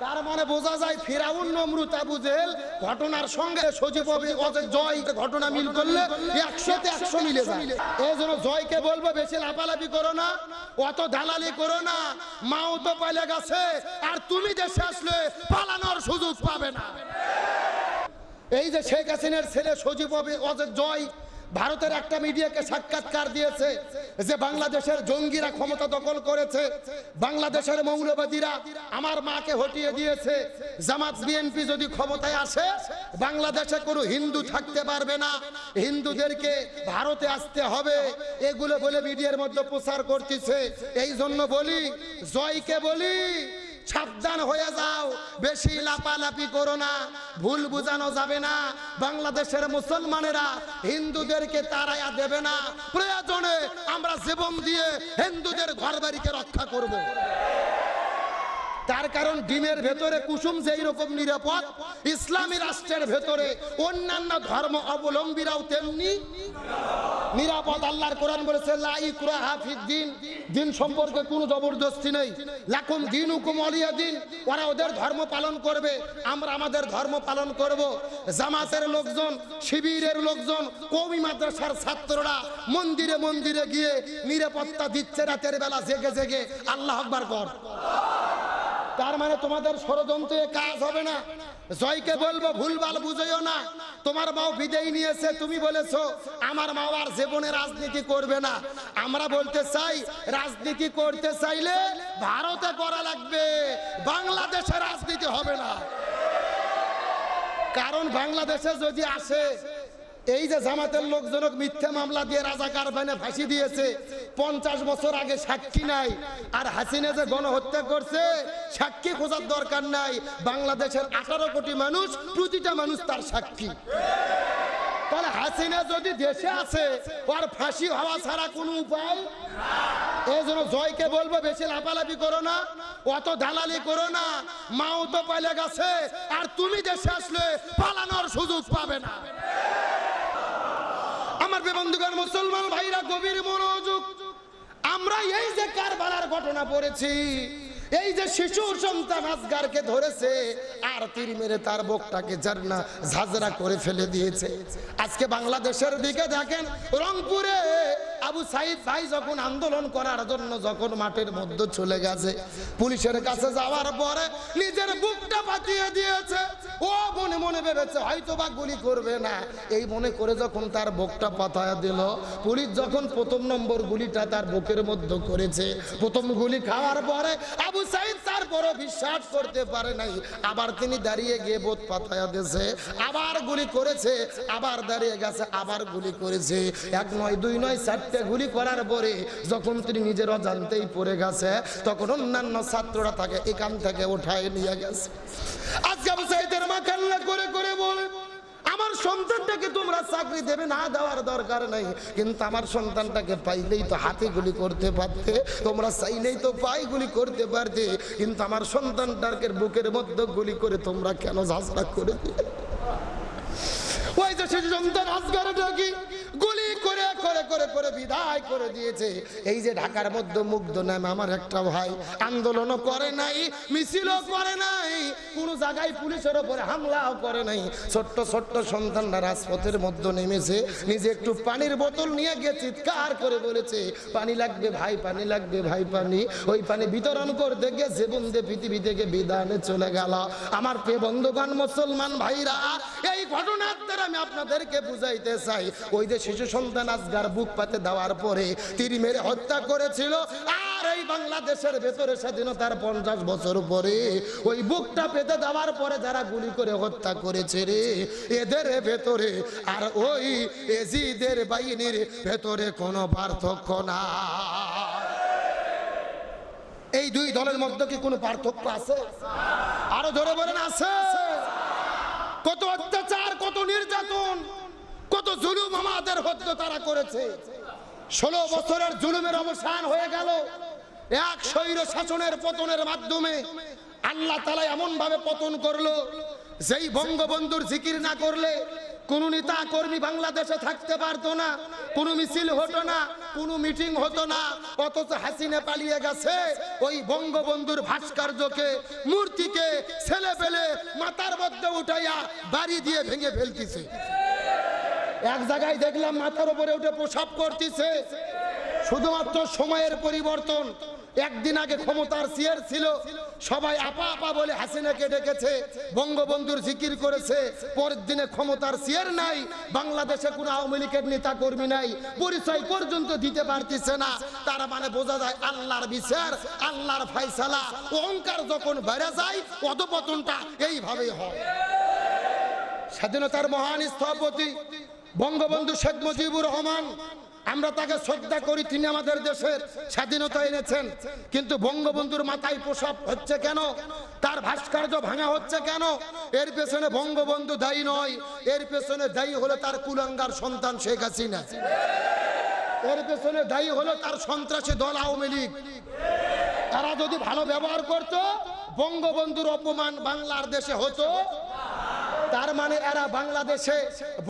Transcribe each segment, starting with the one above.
তার মানে বোঝা যায় ফিরাউন, নমরুদ, আবু জেহেল ঘটনার সঙ্গে সজীব জয় ঘটনা মিল করলে 100-তে 100 মিলে যায়। এই জন্য জয়কে বলবো বেশি লাফালাফি করো না, অত দালালি করো না। মাও তো পাইলে গেছে, আর তুমি দেশে আসলে পালানোর সুযোগ পাবে না। এই যে শেখ হাসিনার ছেলে সজীব জয় ভারতের একটা মিডিয়াকে সাক্ষাৎকার দিয়েছে যে বাংলাদেশের জঙ্গিরা ক্ষমতা দখল করেছে, বাংলাদেশের মৌলবাদীরা আমার মাকে হটিয়ে দিয়েছে, জামাত বিএনপি যদি ক্ষমতায় আসে বাংলাদেশে কোনো হিন্দু থাকতে পারবে না, হিন্দুদেরকে ভারতে আসতে হবে, এগুলো বলে মিডিয়ার মধ্যে প্রচার করতেছে। এই জন্য বলি, জয়কে বলি সাবধান হয়ে যাও, বেশি লাপালাপি করো না, ভুল বুঝানো যাবে না। বাংলাদেশের মুসলমানেরা হিন্দুদেরকে তাড়াইয়া দেবে না, প্রয়োজনে আমরা জীবন দিয়ে হিন্দুদের ঘরবাড়িকে রক্ষা করব। তার কারণ ডিমের ভেতরে কুসুম যেই রকম নিরাপদ, ইসলামী রাষ্ট্রের ভেতরে অন্যান্য ধর্ম অবলম্বীরাও তেমনি নিরাপদ। আল্লাহর কোরআন বলেছে লা ইকরাহা ফিদ্দিন, দিন সম্পর্কে কোনো জবরদস্তি নেই। লাকুম দীনুকুম ওয়ালিয়া দিন, ওরা ওদের ধর্ম পালন করবে, আমরা আমাদের ধর্ম পালন করব। জামাতের লোকজন, শিবিরের লোকজন, কওমি মাদ্রাসার ছাত্ররা মন্দিরে মন্দিরে গিয়ে নিরাপত্তা দিচ্ছে রাতের বেলা জেগে জেগে। আল্লাহু আকবার কর। তার মানে তোমাদের ষড়যন্ত্রে কাজ হবে না। জয়কে বলবো ভুলভাল বুঝিও না। তোমার মাও বিদায় নিয়েছে, তুমি বলেছো আমার মা আর জীবনে রাজনীতি করবে না। আমরা বলতে চাই রাজনীতি করতে চাইলে ভারতে করা লাগবে, বাংলাদেশে রাজনীতি হবে না। কারণ বাংলাদেশে যদি আসে, এই যে জামাতের লোকজনক মিথ্যা মামলা দিয়ে রাজাকার বানিয়ে ফাঁসি দিয়েছে, 50 বছর আগে সাক্ষী নাই। আর হাসিনা যে গণহত্যা করছে, সাক্ষী খোঁজার দরকার নাই। বাংলাদেশের 18 কোটি মানুষ, প্রতিটা মানুষ তার সাক্ষী। তাহলে হাসিনা যদি দেশে আছে, আর ফাঁসি হওয়া ছাড়া কোনো উপায়। এই জন্য জয়কে বলবো বেশি লাফালাফি করো না, অত দালালি করো না। মাও তো পাইলে গেছে, আর তুমি দেশে আসলে পালানোর সুযোগ পাবে না। আমার বন্ধুগণ, মুসলমান ভাইরা গভীর মনোযোগ। আমরা এই যে কারবালার ঘটনা পড়েছি, এই যে শিশু সন্তান আসগারকে ধরেছে আর তীর মেরে তার বুকটাকে ঝাঁঝরা করে ফেলে দিয়েছে। আজকে বাংলাদেশের দিকে দেখেন, রংপুরে আবু সাইদ ভাই যখন আন্দোলন করার জন্য যখন মাঠের মধ্যে চলে গেছে, পুলিশের কাছে যাওয়ার পরে নিজের বুকটা পাতিয়ে দিয়েছে। ও মনে মনে ভেবেছে হয়তো বা গুলি করবে না, এই মনে করে যখন তার বুকটা পাতায়া দিল, পুলিশ যখন প্রথম নম্বর গুলিটা তার বুকের মধ্যে করেছে, প্রথম গুলি খাওয়ার পরে আবু সাইদ তারপরও বিশ্বাস করতে পারে নাই। আবার তিনি দাঁড়িয়ে গিয়ে বোধ পাতায়া দিয়েছে, আবার গুলি করেছে, আবার দাঁড়িয়ে গেছে, আবার গুলি করেছে। 1 নয় 2 নয় 4টে গুলি করার পরে যখন তিনি নিজের অজান্তেই পড়ে গেছে, তখন অন্যান্য ছাত্ররা তাকে এখান থেকে উঠায় নিয়ে গেছে। আজকে আবু সাইদের মা কান্না করে করে বলে, আমার সন্তানটাকে তোমরা চাকরি দেবে না, দেওয়ার দরকার নাই, কিন্তু আমার সন্তানটাকে পাইলেই তো হাতে গুলি করতে পারতে, তোমরা চাইলেই তো পায়ে গুলি করতে পারতে, কিন্তু আমার সন্তানটাকে বুকের মধ্যে গুলি করে তোমরা কেন ঝাঁঝরা করে দিলে? ওই যে শিশু সন্তান আসগারটাকে গুলি করে করে করে করে বিদায় করে দিয়েছে। এই যে ঢাকার মধ্যে মুগ্ধ নামে আমার একটা ভাই আন্দোলনও করে নাই, মিছিলও করে নাই, কোনো জায়গায় পুলিশের উপরে হামলাও করে নাই। ছোট্ট ছোট্ট সন্তানরা রাজপথের মধ্যে নেমেছে, নিজে একটু পানির বোতল নিয়ে গিয়ে চিৎকার করে বলেছে পানি লাগবে ভাই, পানি লাগবে ভাই, পানি। ওই পানি বিতরণ করতে গিয়ে জীবন দিয়ে পৃথিবী থেকে বিদায় চলে গেল। আমার প্রিয় বন্ধুগণ, মুসলমান ভাইরা, এই ঘটনার দ্বারা আমি আপনাদেরকে বুঝাইতে চাই, ওই যে শিশু সন্তান আসগার বুক পাতে দেওয়ার পরে তীর মেরে হত্যা করেছিল, আর এই বাংলাদেশের ভেতরে স্বাধীনতার 50 বছর পরে ওই বুকটা পেতে দেওয়ার পরে যারা গুলি করে হত্যা করেছে রে, এদের ভেতরে আর ওই এজিদের বাহিনীর ভেতরে কোনো পার্থক্য না। এই দুই দলের মধ্যে কি কোনো পার্থক্য আছে? আরো জোরে বলেন আছে। কত অত্যাচার, কত নির্যাতন, কত জুলুম আমাদের হত্যা তারা করেছে। 16 বছরের জুলুমের অবসান হয়ে গেল এক স্বৈর শাসনের পতনের মাধ্যমে। আল্লাহ তাআলা এমন ভাবে পতন করলো, যেই বঙ্গবন্ধুর জিকির না করলে, কোন নেতা কর্মী বাংলাদেশে থাকতে পারতো না, কোনো মিছিল হতো না, কোনো মিটিং হতো না। অথচ হাসিনা পালিয়ে গেছে ওই বঙ্গবন্ধুর ভাস্কর্যকে, মূর্তিকে ছেলে পেলে মাথার মধ্যে উঠাইয়া বাড়ি দিয়ে ভেঙে ফেলতেছে। এক জায়গায় দেখলাম মাথার উপরে উঠে প্রসাব করতেছে। শুধুমাত্র সময়ের পরিবর্তন। একদিন আগে ক্ষমতার চেয়ার ছিল, সবাই আপা আপা বলে হাসিনাকে ডেকেছে, বঙ্গবন্ধুর জিকির করেছে। পরের দিনে ক্ষমতার চেয়ার নাই, বাংলাদেশে কোনো আওয়ামী লীগের নেতা কর্মী নাই, পরিচয় পর্যন্ত দিতে পারতেছে না। তার মানে বোঝা যায় আল্লাহর বিচার, আল্লাহর ফয়সালা। অহংকার যখন বেড়ে যায় অধপতনটা এইভাবেই হয়। স্বাধীনতার মহান স্থপতি বঙ্গবন্ধু শেখ মুজিবুর রহমান, আমরা তাকে শ্রদ্ধা করি, তিনি আমাদের দেশের স্বাধীনতা এনেছেন। কিন্তু বঙ্গবন্ধুর মাথায় প্রসাব হচ্ছে কেন? তার ভাস্কর্য ভাঙা হচ্ছে কেন? এর পেছনে বঙ্গবন্ধু দায়ী নয়, এর পেছনে দায়ী হলো তার কুলাঙ্গার সন্তান শেখ হাসিনা। এর পেছনে দায়ী হলো তার সন্ত্রাসী দল আওয়ামী লীগ। তারা যদি ভালো ব্যবহার করত, বঙ্গবন্ধুর অপমান বাংলার দেশে হতো। তার মানে এরা বাংলাদেশে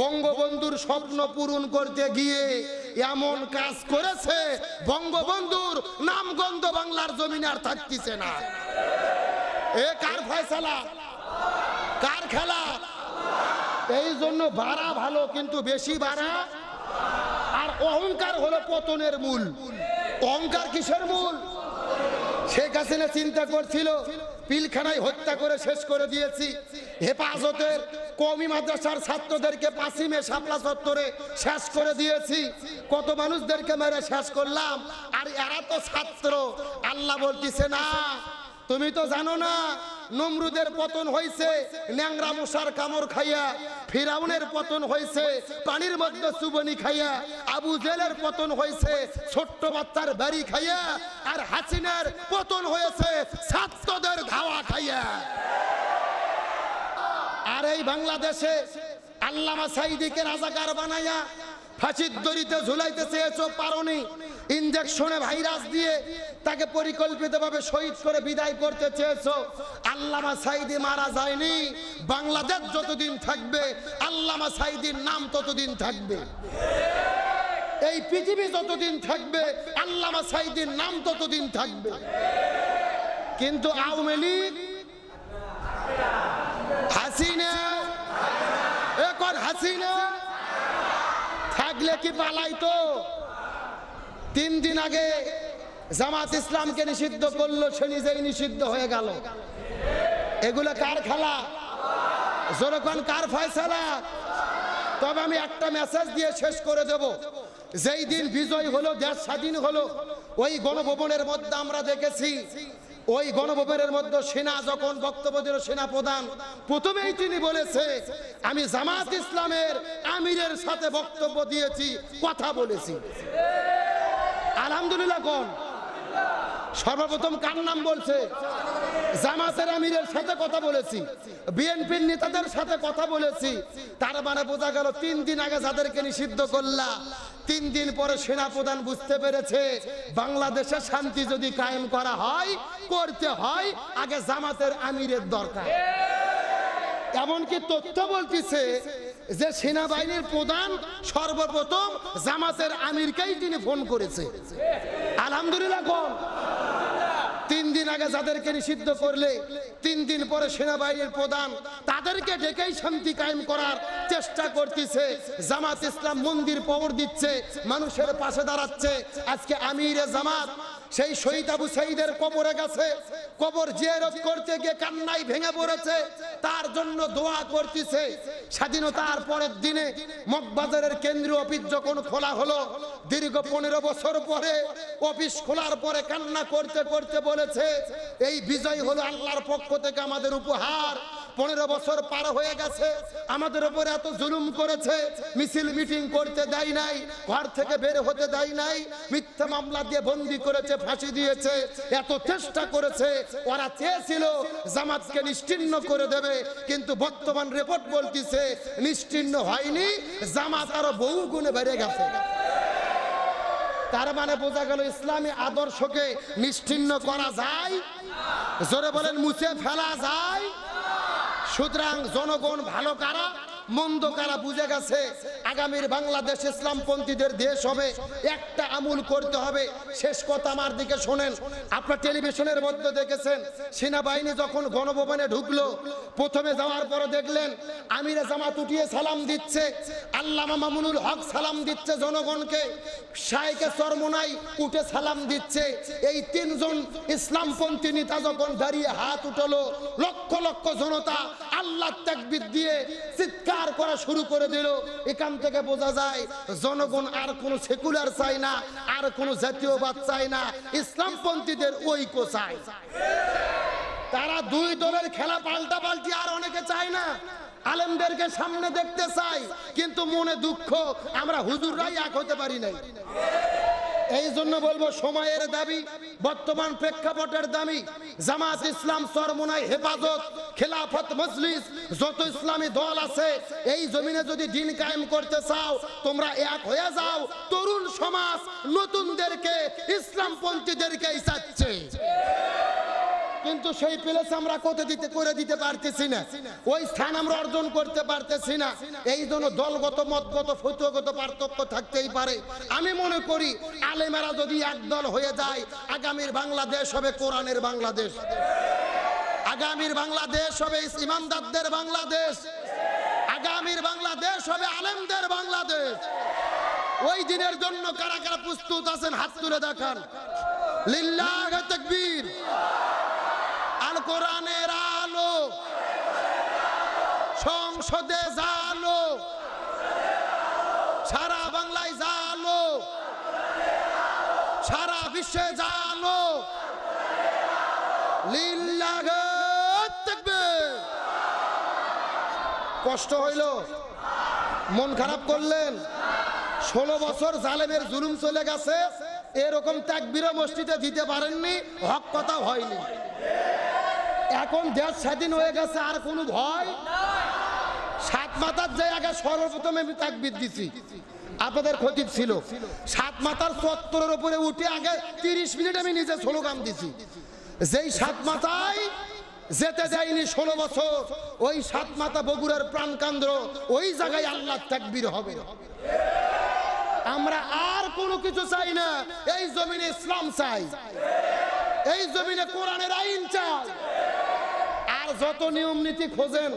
বঙ্গবন্ধুর স্বপ্ন পূরণ করতে গিয়ে এমন কাজ করেছে, বঙ্গবন্ধুর নামগন্ধ বাংলার জমিনে আর থাকতেছে না। এ কার ফয়সালা, কার খেলা? এই জন্য বাড়া ভালো, কিন্তু বেশি বাড়া আর অহংকার হলো পতনের মূল। অহংকার কিসের মূল? শেখ হাসিনা চিন্তা করছিল পিলখানায় হত্যা করে শেষ করে দিয়েছি, হেফাজতের কওমি মাদ্রাসার ছাত্রদেরকে 5 মে শাপলা চত্বরে শেষ করে দিয়েছি, কত মানুষদেরকে মেরে শেষ করলাম, আর এরা তো ছাত্র। আল্লাহ বলতেছে না, তুমি তো জানো না নমরুদের পতন হয়েছে ন্যাংরা মশার কামড় খাইয়া, ফিরাউনের পতন হয়েছে পানির মধ্যে চুবনি খাইয়া, আবু জেলের পতন হয়েছে ছোট্ট বাচ্চার বাড়ি খাইয়া, আর হাসিনার পতন হয়েছে ছাত্রদের ধাওয়া খাইয়া। আর এই বাংলাদেশে আল্লামা সাঈদীকে রাজাকার বানাইয়া ফাঁসির দড়িতে ঝুলাইতে চেয়েছো, পারোনি। ইনজেকশনে ভাইরাস দিয়ে তাকে পরিকল্পিতভাবে শহীদ করে বিদায় করতে চেয়েছো। আল্লামা সাঈদী মারা যায়নি। বাংলাদেশ যতদিন থাকবে আল্লামা সাঈদীর নাম ততদিন থাকবে। এই পৃথিবী যতদিন থাকবে আল্লামা সাঈদীর নাম ততদিন থাকবে। কিন্তু আওয়ামী লীগ, হাসিনা, এখন হাসিনা থাকলে কি পালাইতো? 3 দিন আগে জামাত ইসলামকে নিষিদ্ধ করলো, সে নিজেই নিষিদ্ধ হয়ে গেল। এগুলো কার খেলা? জনগণ কার ফয়সালা? তবে আমি একটা মেসেজ দিয়ে শেষ করে দেব। যেই দিন বিজয় হলো, দেশ স্বাধীন হলো, ওই গণভবনের মধ্যে আমরা দেখেছি, ওই গণভবনের মধ্যে সেনা যখন বক্তব্য দিল, সেনা প্রধান প্রথমেই তিনি বলেছে, আমি জামাত ইসলামের আমিরের সাথে বক্তব্য দিয়েছি, কথা বলেছি। আলহামদুলিল্লাহ কোন? সর্বপ্রথম কার নাম বলছে? জামাতের আমিরের সাথে কথা বলেছি, বিএনপির নেতাদের সাথে কথা বলেছি। তার মানে বোঝা গেল 3 দিন আগে যাদেরকে নিষিদ্ধ করলা, 3 দিন পরে সেনা প্রধান বুঝতে পেরেছে বাংলাদেশে শান্তি যদি কায়েম করা হয়, করতে হয়, আগে জামাতের আমিরের দরকার। এমনকি তথ্য বলতেছে যে সেনাবাহিনীর প্রধান সর্বপ্রথম জামাতের আমিরকেই তিনি ফোন করেছে। আলহামদুলিল্লাহ কোন? 3 দিন আগে যাদেরকে নিষিদ্ধ করলে 3 দিন পরে সেনাবাহিনীর প্রধান তাদেরকে ডেকেই শান্তি কায়েম করার চেষ্টা করতেছে। জামাত ইসলাম মন্দির পাওয়ার দিচ্ছে, মানুষের পাশে দাঁড়াচ্ছে। আজকে আমিরে জামাত সেই শহীদ আবু সাঈদের কবরে গেছে, কবর জিয়ারত করতে গিয়ে কান্নায় ভেঙে পড়েছে, তার জন্য দোয়া করতেছে। স্বাধীনতার পরের দিনে মগবাজারের কেন্দ্রীয় অফিস যখন খোলা হলো, দীর্ঘ 15 বছর পরে অফিস খোলার পরে কান্না করতে করতে বলেছে, এই বিজয় হলো আল্লাহর পক্ষ থেকে আমাদের উপহার। 15 বছর পার হয়ে গেছে, আমাদের উপরে এত জুলুম করেছে, মিছিল মিটিং করতে দেয় নাই, ঘর থেকে বের হতে দেয় নাই, মিথ্যা মামলা দিয়ে বন্দী করেছে, ফাঁসি দিয়েছে, এত চেষ্টা করেছে। ওরা চেয়েছিল জামাতকে নিশ্চিহ্ন করে দেবে, কিন্তু বর্তমান রিপোর্ট বলতেছে নিশ্চিহ্ন হয়নি, জামাত আরো বহু গুণে বেড়ে গেছে। তার মানে বোঝা গেল ইসলামী আদর্শকে নিশ্চিহ্ন করা যায়, জোরে বলেন মুছে ফেলা যায়। সুতরাং জনগণ ভালো কারা, মন্দ কারা বুঝে গেছে। আগামীর বাংলাদেশ ইসলামপন্থীদের দেশ হবে, একটা আমল করতে হবে। শেষ কথা আমার দিকে শোনেন। আপনারা টেলিভিশনের মধ্যে দেখেছেন সেনাবাহিনী যখন গণভবনে ঢুকলো, প্রথমে যাওয়ার পরে দেখলেন আমিরে জামাত উঠিয়ে সালাম দিচ্ছে, আল্লামা মামুনুল হক সালাম দিচ্ছে জনগণকে, শায়েখে চরমোনাই উঠে সালাম দিচ্ছে। এই তিনজন ইসলামপন্থী নেতা যখন দাঁড়িয়ে হাত উঠালো, লক্ষ লক্ষ জনতা আল্লাহ তাকবীর দিয়ে চিৎকার করা শুরু করে দিল। এখান থেকে বোঝা যায় জনগণ আর কোনো সেকুলার চায় না, আর কোনো জাতীয়বাদ চায় না, ইসলামপন্থীদের ঐক্য চায়। তারা দুই দলের খেলা পাল্টা পাল্টি আর অনেকে চায় না, আলেমদেরকে সামনে দেখতে চাই, কিন্তু মনে দুঃখ আমরা হুজুররাই এক হতে পারি নাই। এই জন্য বলবো সময়ের দাবি, বর্তমান প্রেক্ষাপটের দাবি, জামাত ইসলাম, চরমোনাই, হেফাজত, খেলাফত মজলিস, যত ইসলামী দল আছে, এই জমিনে যদি দিন কায়েম করতে চাও তোমরা এক হয়ে যাও। তরুণ সমাজ নতুনদেরকে, ইসলামপন্থীদেরকেই চাচ্ছে, কিন্তু সেই প্লেস আমরা করে দিতে পারতেছি না, ওই স্থান আমরা অর্জন করতে পারতেছি না। এই জন্য দলগত, মতগত, ফতোয়াগত পার্থক্য থাকতেই পারে। আমি মনে করি আলেমেরা যদি একদল হয়ে যায়, আগামীর বাংলাদেশ হবে কোরআনের বাংলাদেশ, আগামীর বাংলাদেশ হবে ইমানদারদের বাংলাদেশ, আগামীর বাংলাদেশ হবে আলেমদের বাংলাদেশ। ওই দিনের জন্য কারা কারা প্রস্তুত আছেন হাত তুলে দেখান। লিল্লাহ তাকবীর। আল কোরআনের আলো সংসদে জালো, সারা বাংলায় জালো, সারা বিশ্বে জালো। লিল্লাহ তাকবীর। কষ্ট হইল, মন খারাপ করলেন, 16 বছর জালেমের জুলুম চলে গেছে, এরকম তাকবীরও মসজিদে দিতে পারেননি, হক কথা হয়নি। এখন দেশ স্বাধীন হয়ে গেছে, আর কোনো ভয়। সাত মাথার জায়গায় সর্বপ্রথম আমি তাকবীর দিছি, আপনাদের খতিব ছিল। সাত মাথার চত্বরের উপরে উঠে আগে 30 মিনিট আমি নিজে স্লোগান দিছি, যেই সাত মাথায় যেতে দেয়নি 16 বছর, ওই সাত মাথা বগুড়ার প্রাণকেন্দ্র, ওই জায়গায় আল্লাহ তাকবীর হবে। আমরা আর কোনো কিছু চাই না, এই জমিনে ইসলাম চাই, এই জমিনে কোরআনের আইন চাই। আর যত নিয়ম নীতি খোঁজেন,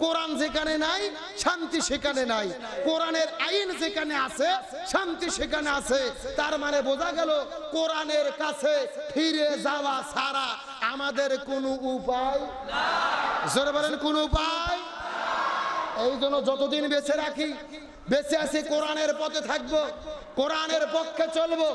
কোরআন যেখানে নাই শান্তি সেখানে নাই, কোরআনের আইন যেখানে আছে শান্তি সেখানে আছে। তার মানে বোঝা গেল কোরআনের কাছে ফিরে যাওয়া ছাড়া আমাদের কোনো উপায় জোরে বলেন, কোনো উপায়। এই জন্য যতদিন বেঁচে রাখি, বেঁচে আছি কোরআনের পথে থাকবো, কোরআনের পক্ষে চলবো।